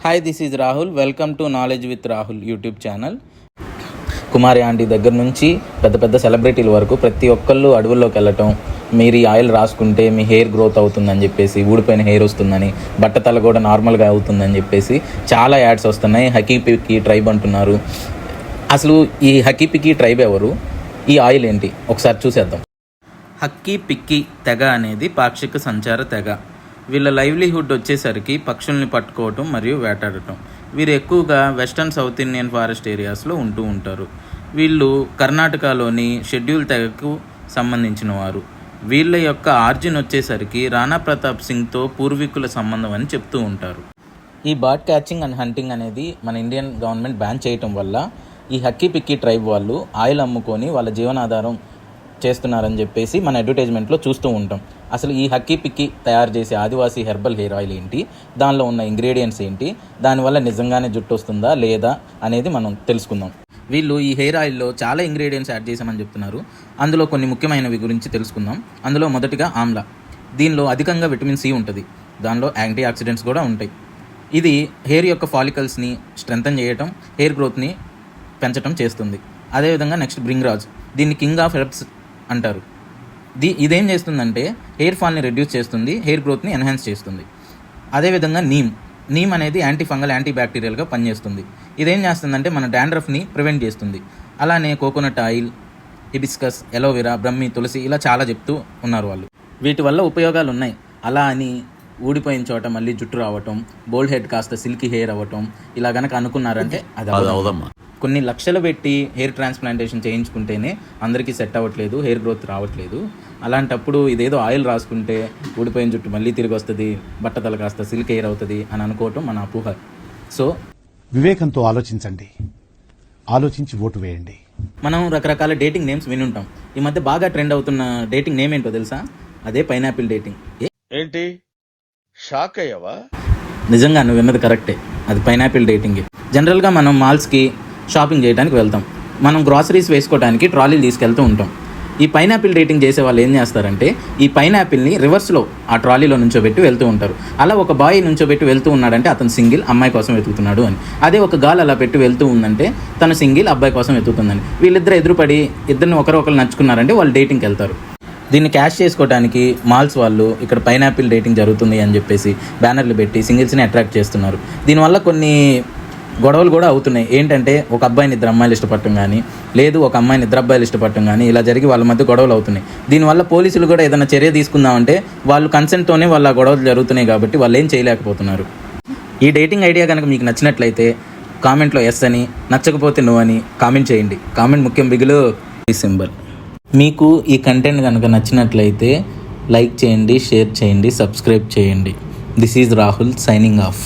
Hi, this is Rahul. Welcome to knowledge with Rahul YouTube channel. Kumari aunty దగ్గర నుంచి పెద్ద పెద్ద సెలబ్రిటీల వరకు ప్రతి ఒక్కళ్ళు అడవుల్లోకి వెళ్ళటం, మీరు ఈ ఆయిల్ రాసుకుంటే మీ హెయిర్ గ్రోత్ అవుతుందని చెప్పేసి, ఊడిపోయిన హెయిర్ వస్తుందని, బట్టతల కూడా నార్మల్గా అవుతుందని చెప్పేసి చాలా యాడ్స్ వస్తున్నాయి. హకీ పిక్కీ ట్రైబ్ అంటున్నారు. అసలు ఈ హకీ పిక్కీ ట్రైబ్ ఎవరు, ఈ ఆయిల్ ఏంటి, ఒకసారి చూసేద్దాం. హక్కీ పిక్కీ తెగ అనేది పాక్షిక సంచార తెగ. వీళ్ళ లైవ్లీహుడ్ వచ్చేసరికి పక్షుల్ని పట్టుకోవటం మరియు వేటాడటం. వీరు ఎక్కువగా వెస్టర్న్ సౌత్ ఇండియన్ ఫారెస్ట్ ఏరియాస్లో ఉంటూ ఉంటారు. వీళ్ళు కర్ణాటకలోని షెడ్యూల్ తెగకు సంబంధించిన వారు. వీళ్ళ యొక్క ఆర్జిన్ వచ్చేసరికి రాణా ప్రతాప్ సింగ్తో పూర్వీకుల సంబంధం అని చెప్తూ ఉంటారు. ఈ బర్డ్ క్యాచింగ్ అండ్ హంటింగ్ అనేది మన ఇండియన్ గవర్నమెంట్ బ్యాన్ చేయటం వల్ల ఈ హక్కీ పిక్కీ ట్రైబ్ వాళ్ళు ఆయిల్ అమ్ముకొని వాళ్ళ జీవనాధారం చేస్తున్నారని చెప్పేసి మన అడ్వర్టైజ్మెంట్లో చూస్తూ ఉంటాం. అసలు ఈ హక్కీ పిక్కీ తయారు చేసే ఆదివాసీ హెర్బల్ హెయిర్ ఆయిల్ ఏంటి, దానిలో ఉన్న ఇంగ్రీడియంట్స్ ఏంటి, దానివల్ల నిజంగానే జుట్టు వస్తుందా లేదా అనేది మనం తెలుసుకుందాం. వీళ్ళు ఈ హెయిర్ ఆయిల్లో చాలా ఇంగ్రీడియంట్స్ యాడ్ చేసామని చెప్తున్నారు. అందులో కొన్ని ముఖ్యమైనవి గురించి తెలుసుకుందాం. అందులో మొదటిగా ఆమ్లా. దీనిలో అధికంగా విటమిన్ సి ఉంటుంది. దానిలో యాంటీ ఆక్సిడెంట్స్ కూడా ఉంటాయి. ఇది హెయిర్ యొక్క ఫాలికల్స్ని స్ట్రెంథన్ చేయటం, హెయిర్ గ్రోత్ని పెంచడం చేస్తుంది. అదేవిధంగా నెక్స్ట్ బ్రింగ్రాజ్. దీన్ని కింగ్ ఆఫ్ హెర్బ్స్ అంటారు. ఇదేం చేస్తుందంటే హెయిర్ ఫాల్ని రెడ్యూస్ చేస్తుంది, హెయిర్ గ్రోత్ని ఎన్హాన్స్ చేస్తుంది. అదేవిధంగా నీమ్ అనేది యాంటీ ఫంగల్, యాంటీ బ్యాక్టీరియల్గా పనిచేస్తుంది. ఇదేం చేస్తుందంటే మన డాండ్రఫ్ని ప్రివెంట్ చేస్తుంది. అలానే coconut oil, hibiscus, aloe vera, brahmi, tulsi ఇలా చాలా చెప్తూ ఉన్నారు వాళ్ళు. వీటి వల్ల ఉపయోగాలు ఉన్నాయి. అలా అని ఊడిపోయిన చోట మళ్ళీ జుట్టు రావటం, బోల్డ్ హెడ్ కాస్త సిల్కీ హెయిర్ అవ్వటం ఇలా కనుక అనుకున్నారంటే అది అవదమ్మా. కొన్ని లక్షలు పెట్టి హెయిర్ ట్రాన్స్ప్లాంటేషన్ చేయించుకుంటేనే అందరికీ సెట్ అవ్వట్లేదు, హెయిర్ గ్రోత్ రావట్లేదు. అలాంటప్పుడు ఇదేదో ఆయిల్ రాసుకుంటే ఊడిపోయిన జుట్టు మళ్ళీ తిరిగి వస్తుంది, బట్టతల కాస్త సిల్క్ హెయిర్ అవుతుంది అని అనుకోవటం మన అపోహ. సో వివేకంతో ఆలోచించండి, ఆలోచించి ఓటు వేయండి. మనం రకరకాల డేటింగ్ నేమ్స్ వినుంటాం. ఈ మధ్య బాగా ట్రెండ్ అవుతున్న డేటింగ్ నేమ్ ఏంటో తెలుసా? అదే పైనాపిల్ డేటింగ్. ఏంటి, షాక్ అయ్యావా? నిజంగా నువ్వు విన్నది కరెక్టే, అది పైనాపిల్ డేటింగే. జనరల్గా మనం మాల్స్కి షాపింగ్ చేయడానికి వెళ్తాం. మనం గ్రాసరీస్ వేసుకోవడానికి ట్రాలీలు తీసుకెళ్తూ ఉంటాం. ఈ పైనాపిల్ డేటింగ్ చేసే వాళ్ళు ఏం చేస్తారంటే ఈ పైనాపిల్ని రివర్స్లో ఆ ట్రాలీలో నుంచోబెట్టి వెళ్తూ ఉంటారు. అలా ఒక బాయ్ నుంచోబెట్టి వెళ్తూ ఉన్నాడంటే అతను సింగిల్, అమ్మాయి కోసం వెతుకుతున్నాడు అని. అదే ఒక గాల్ అలా పెట్టి వెళ్తూ ఉందంటే తను సింగిల్, అబ్బాయి కోసం వెతుకుతుందని. వీళ్ళిద్దరు ఎదురుపడి ఇద్దరిని ఒకరు నచ్చుకున్నారంటే వాళ్ళు డేటింగ్కి వెళ్తారు. దీన్ని క్యాష్ చేసుకోవడానికి మాల్స్ వాళ్ళు ఇక్కడ పైనాపిల్ డేటింగ్ జరుగుతుంది అని చెప్పేసి బ్యానర్లు పెట్టి సింగిల్స్ని అట్రాక్ట్ చేస్తున్నారు. దీనివల్ల కొన్ని గొడవలు కూడా అవుతున్నాయి. ఏంటంటే ఒక అబ్బాయిని ఇద్దరు అమ్మాయిలు ఇష్టపడటం కానీ, లేదు ఒక అమ్మాయిని ఇద్దరు అబ్బాయిలు ఇష్టపడటం కానీ ఇలా జరిగి వాళ్ళ మధ్య గొడవలు అవుతున్నాయి. దీనివల్ల పోలీసులు కూడా ఏదైనా చర్య తీసుకుందామంటే వాళ్ళు కన్సెంట్తోనే వాళ్ళ గొడవలు జరుగుతున్నాయి కాబట్టి వాళ్ళు ఏం చేయలేకపోతున్నారు. ఈ డేటింగ్ ఐడియా కనుక మీకు నచ్చినట్లయితే కామెంట్లో ఎస్ అని, నచ్చకపోతే నో అని కామెంట్ చేయండి. కామెంట్ ముఖ్యం, బిగులు ఈ సింబల్. మీకు ఈ కంటెంట్ కనుక నచ్చినట్లయితే లైక్ చేయండి, షేర్ చేయండి, సబ్స్క్రైబ్ చేయండి. This is Rahul signing off.